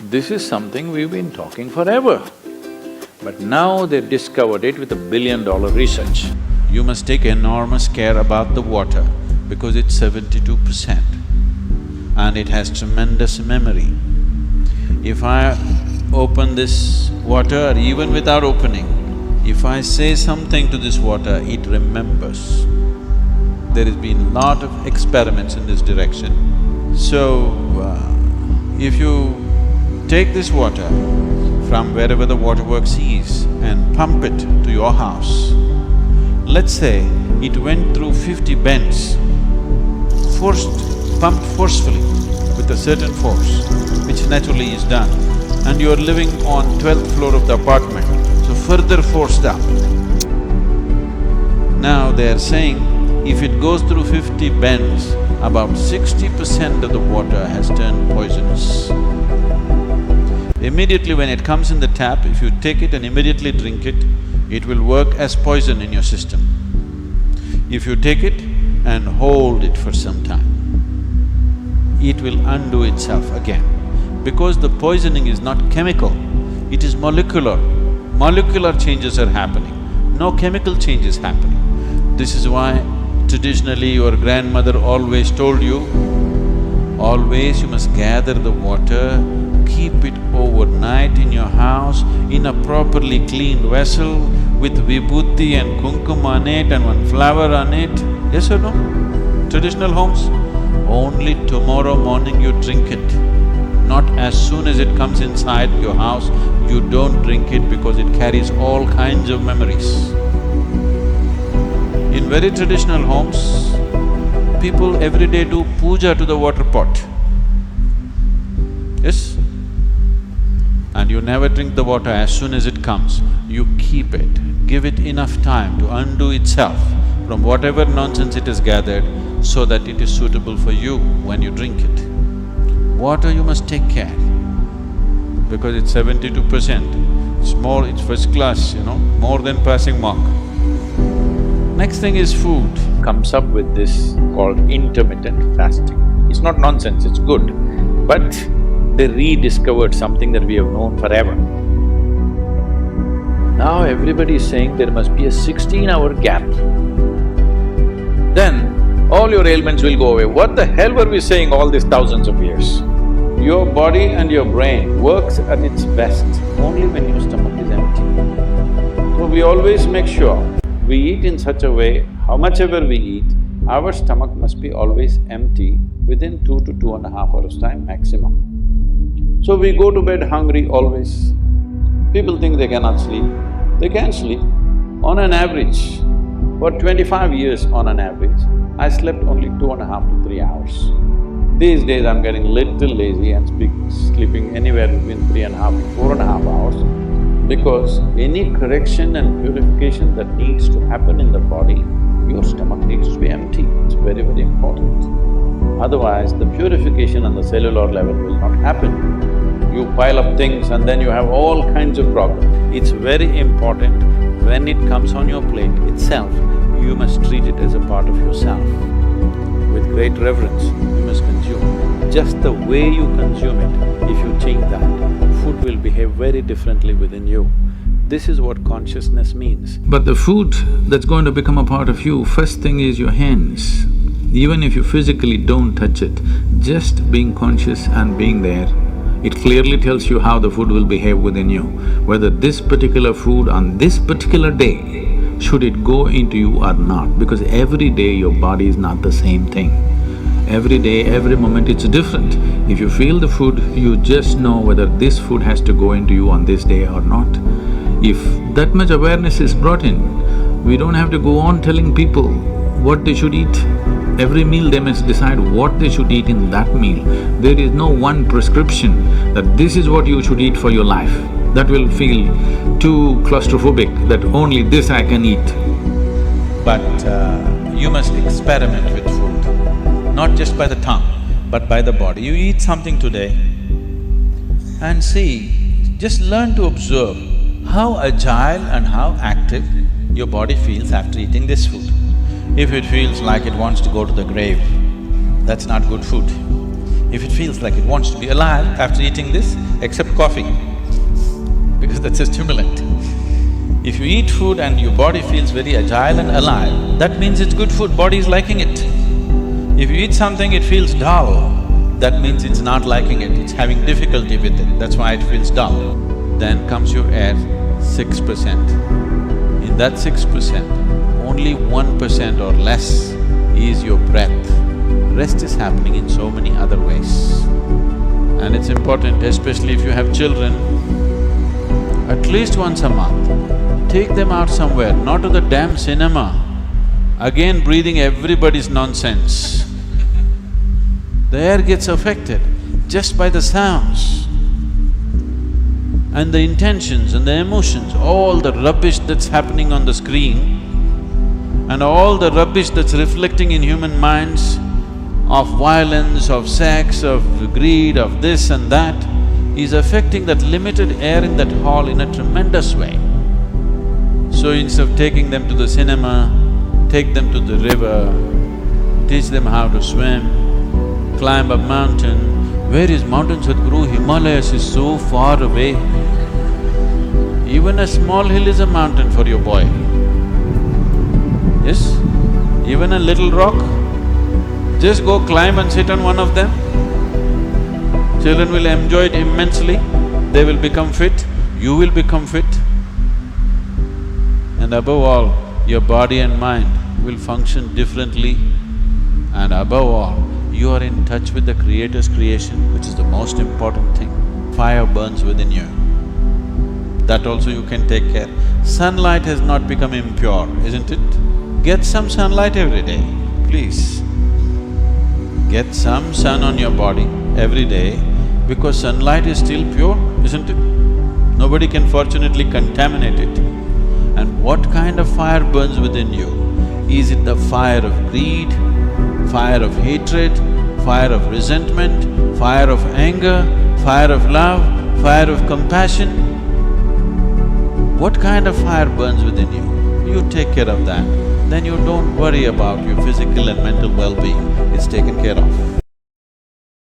This is something we've been talking forever. But now they've discovered it with $1 billion research. You must take enormous care about the water because it's 72% and it has tremendous memory. If I open this water, even without opening, if I say something to this water, it remembers. There has been lot of experiments in this direction. So, if you take this water from wherever the waterworks is and pump it to your house, let's say it went through 50 bends, pumped forcefully with a certain force, which naturally is done, and you're living on 12th floor of the apartment, so further forced up. Now they're saying, if it goes through 50 bends, about 60% of the water has turned poisonous. Immediately when it comes in the tap, if you take it and immediately drink it, it will work as poison in your system. If you take it and hold it for some time, it will undo itself again. Because the poisoning is not chemical, it is molecular. Molecular changes are happening, no chemical change is happening. This is why traditionally your grandmother always told you, always you must gather the water, keep it overnight in your house in a properly cleaned vessel with vibhuti and kumkum on it and one flower on it. Yes or no? Traditional homes, only tomorrow morning you drink it. Not as soon as it comes inside your house, you don't drink it because it carries all kinds of memories. In very traditional homes, people every day do puja to the water pot. Yes? And you never drink the water as soon as it comes. You keep it, give it enough time to undo itself from whatever nonsense it has gathered so that it is suitable for you when you drink it. Water you must take care because it's 72%. It's first class, more than passing mark. Next thing is food. Comes up with this called intermittent fasting. It's not nonsense, it's good, but they rediscovered something that we have known forever. Now everybody is saying there must be a 16-hour gap. Then all your ailments will go away. What the hell were we saying all these thousands of years? Your body and your brain works at its best only when your stomach is empty. So we always make sure we eat in such a way, how much ever we eat, our stomach must be always empty within 2 to 2.5 hours time maximum. So we go to bed hungry always. People think they cannot sleep. They can sleep. On an average, for 25 years on an average, I slept only 2.5 to 3 hours. These days I'm getting little lazy and sleeping anywhere between 3.5 to 4.5 hours because any correction and purification that needs to happen in the body, your stomach needs to be empty. It's very, very important. Otherwise, the purification on the cellular level will not happen. You pile up things and then you have all kinds of problems. It's very important when it comes on your plate itself, you must treat it as a part of yourself. With great reverence, you must consume. Just the way you consume it, if you change that, food will behave very differently within you. This is what consciousness means. But the food that's going to become a part of you, first thing is your hands. Even if you physically don't touch it, just being conscious and being there, it clearly tells you how the food will behave within you. Whether this particular food on this particular day, should it go into you or not, because every day your body is not the same thing. Every day, every moment it's different. If you feel the food, you just know whether this food has to go into you on this day or not. If that much awareness is brought in, we don't have to go on telling people what they should eat. Every meal they must decide what they should eat in that meal. There is no one prescription that this is what you should eat for your life. That will feel too claustrophobic, that only this I can eat. But you must experiment with food, not just by the tongue, but by the body. You eat something today and see, just learn to observe how agile and how active your body feels after eating this food. If it feels like it wants to go to the grave, that's not good food. If it feels like it wants to be alive after eating this, except coffee, because that's a stimulant. If you eat food and your body feels very agile and alive, that means it's good food, body is liking it. If you eat something, it feels dull, that means it's not liking it, it's having difficulty with it, that's why it feels dull. Then comes your air, 6%. In that 6%, only 1% or less is your breath. Rest is happening in so many other ways. And it's important, especially if you have children, at least once a month, take them out somewhere, not to the damn cinema, again breathing everybody's nonsense. The air gets affected just by the sounds and the intentions and the emotions, all the rubbish that's happening on the screen and all the rubbish that's reflecting in human minds of violence, of sex, of greed, of this and that, is affecting that limited air in that hall in a tremendous way. So instead of taking them to the cinema, take them to the river, teach them how to swim, climb a mountain. Where is mountain, Sadhguru? Himalayas is so far away. Even a small hill is a mountain for your boy. Yes? Even a little rock, just go climb and sit on one of them. Children will enjoy it immensely, they will become fit, you will become fit. And above all, your body and mind will function differently. And above all, you are in touch with the Creator's creation, which is the most important thing. Fire burns within you. That also you can take care. Sunlight has not become impure, isn't it? Get some sunlight every day, please. Get some sun on your body every day, because sunlight is still pure, isn't it? Nobody can fortunately contaminate it. And what kind of fire burns within you? Is it the fire of greed, fire of hatred, fire of resentment, fire of anger, fire of love, fire of compassion? What kind of fire burns within you? You take care of that, then you don't worry about your physical and mental well-being, it's taken care of.